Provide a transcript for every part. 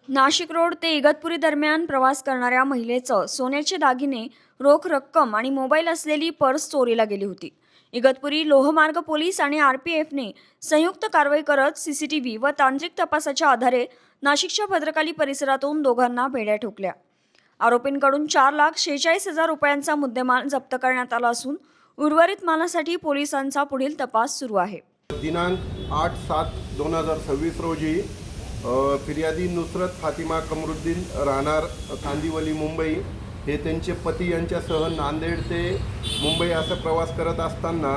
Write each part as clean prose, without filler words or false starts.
Nashik road ते इगतपुरी दरम्यान प्रवास करणाऱ्या महिलेचं सोन्याचे दागिने, रोख रक्कम आणि मोबाईल असलेली पर्स चोरीला गेली होती. इगतपुरी लोहमार्ग पोलीस आणि आरपीएफने संयुक्त कारवाई करत सीसीटीव्ही व तांत्रिक तपासाच्या आधारे नाशिकच्या भद्रकाली परिसरातून दोघांना बेड्या ठोकल्या. आरोपींकडून 4,46,000 रुपयांचा मुद्देमाल जप्त करण्यात आला असून उर्वरित मालासाठी पोलिसांचा पुढील तपास सुरू आहे. दिनांक 8/7/2026 रोजी फिर्यादी नुसरत फातिमा कमरुद्दीन राहणार कांदिवली मुंबई हे त्यांचे पती यांच्यासह नांदेड ते मुंबई असा प्रवास करत असताना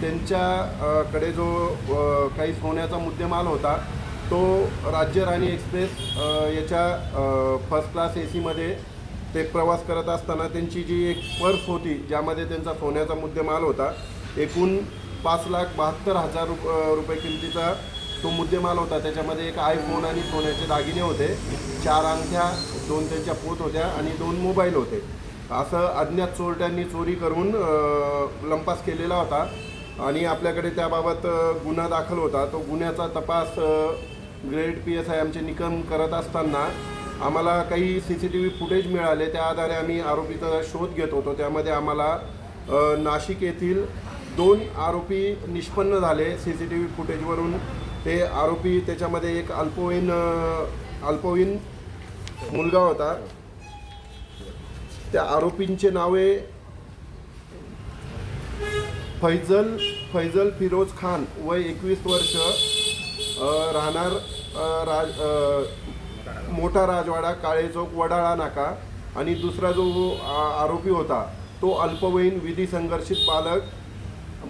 त्यांच्याकडे जो काही सोन्याचा मुद्देमाल होता तो राज्य राणी एक्सप्रेस याच्या फर्स्ट क्लास AC ते प्रवास करत असताना त्यांची जी एक पर्स होती ज्यामध्ये त्यांचा सोन्याचा मुद्देमाल होता, एकूण 5,72,000 रुपये किमतीचा तो मुद्देमाल होता. त्याच्यामध्ये एक आयफोन आणि सोन्याचे दागिने होते, 4 अंगठ्या, 2 त्यांच्या पोत होत्या आणि 2 मोबाईल होते. असं अज्ञात चोरट्यांनी चोरी करून लंपास केलेला होता आणि आपल्याकडे त्याबाबत गुन्हा दाखल होता. तो गुन्ह्याचा तपास ग्रेड PSI आमचे निकम करत असताना आम्हाला काही CCTV फुटेज मिळाले. त्या आधारे आम्ही आरोपीचा शोध घेत होतो. त्यामध्ये आम्हाला नाशिक येथील 2 आरोपी निष्पन्न झाले CCTV फुटेजवरून. ते आरोपी त्याच्यामध्ये एक अल्पवयीन मुलगा होता. त्या आरोपींचे नावे फैजल फिरोज खान वय 21 वर्ष, राहणार मोठा राजवाडा, काळे चौक, वडाळा नाका. आणि दुसरा जो आरोपी होता तो अल्पवयीन विधी संघर्षित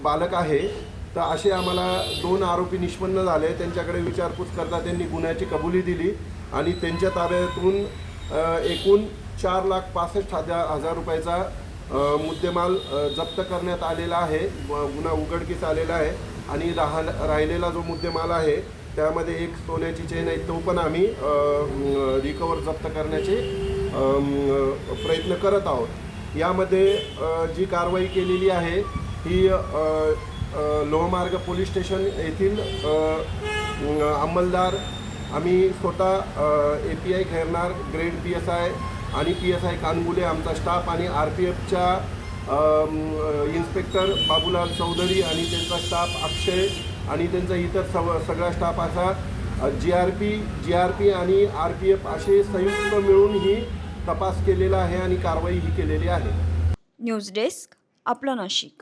बालक आहे. तर असे आम्हाला 2 आरोपी निष्पन्न झाले. त्यांच्याकडे विचारपूस करता त्यांनी गुन्ह्याची कबुली दिली आणि त्यांच्या ताब्यातून एकूण 4,65,000 रुपयाचा मुद्देमाल जप्त करण्यात आलेला आहे. गुन्हा उघडकीस आलेला आहे आणि राहिलेला जो मुद्देमाल आहे त्यामध्ये एक सोन्याची चेन आहे, तो पण आम्ही रिकवर जप्त करण्याचे प्रयत्न करत आहोत. यामध्ये जी कारवाई केलेली आहे ही लोहमार्ग पोलीस स्टेशन येथील अंमलदार, आम्ही स्वतः API खैरनार, ग्रेड PSI आणि PSI कानगुले आमचा स्टाफ आणि RPFच्या इन्स्पेक्टर बाबूलाल चौधरी आणि त्यांचा स्टाफ अक्षय आणि त्यांचा इतर सगळा स्टाफ असा GRP आणि RPF असे संयुक्त मिळून ही तपास केलेला आहे आणि कारवाई ही केलेली आहे. न्यूज डेस्क, आपलं नाशिक.